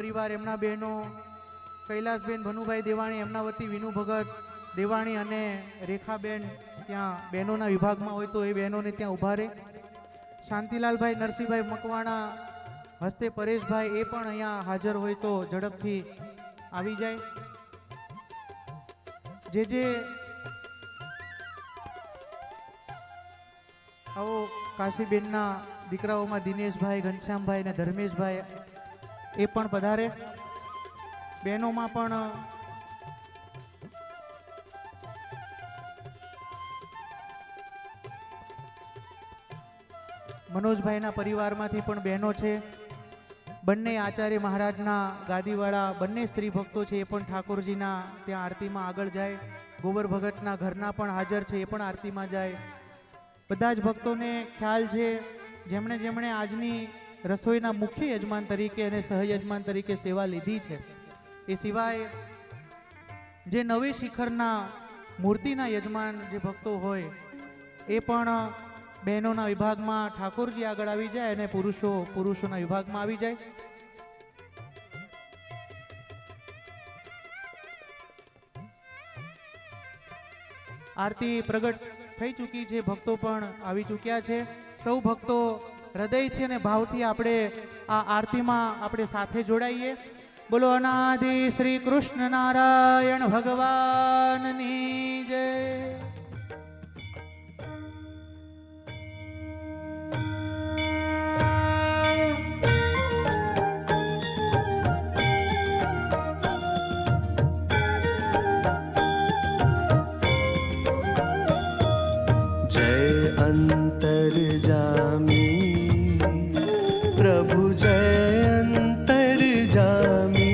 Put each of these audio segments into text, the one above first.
परिवार एमना बहनों कैलासबेन भनुभाई देवाणी एमना वती विनु भगत देवाणी अने रेखाबेन त्या बहनों विभाग में होय तो ए बहनों ने त्या उभा रहे। शांतिलाल भाई नरसिंहभाई मकवाणा हस्ते परेश भाई ए पण अहींया हाजर होय तो झड़पथी आवी जाय। जे आओ काशीबेनना दीकराओमां दिनेशभाई घनश्यामभाई ने धर्मेशभाई ए पण पधारे। बहनों में पण मनोजभाई ना परिवार मांथी पण बहनों छे। बन्ने आचार्य महाराजना गादीवाळा बन्ने स्त्री भक्तो छे ए पण ठाकुरजीना त्यां आरतीमां आगळ जाय। गोबर भगतना घरना पण हाजर छे ए पण आरतीमां जाय। बधा ज भक्तोने ख्याल छे जेमणे जेमणे आजनी रसोईना मुख्य यजमान तरीके अने सहयजमान तरीके सेवा लीधी छे ए सिवाय जे नवे शिखरना मूर्तिना यजमान जे भक्तो होय ए पण बहनोना विभागमां ठाकुरजी आगळ आवी जाय अने पुरुषोना विभागमां आवी जाय। आरती प्रगट थई चूकी छे, भक्तो पण आवी चूक्या छे। सौ भक्तो हृदयथी अने भावथी आपणे आ आरतीमां आपणे साथे जोडाईए। बोलो अनादि श्री कृष्ण नारायण भगवाननी जय। जय अंतर्जामी प्रभु जय अंतर्जामी।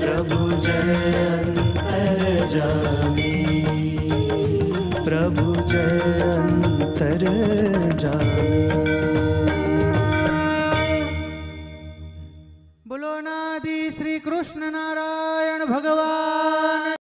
प्रभु जय अंतर्जामी प्रभु जय अंतर्जामी। બોલો નાદી શ્રી કૃષ્ણ નારાયણ ભગવાન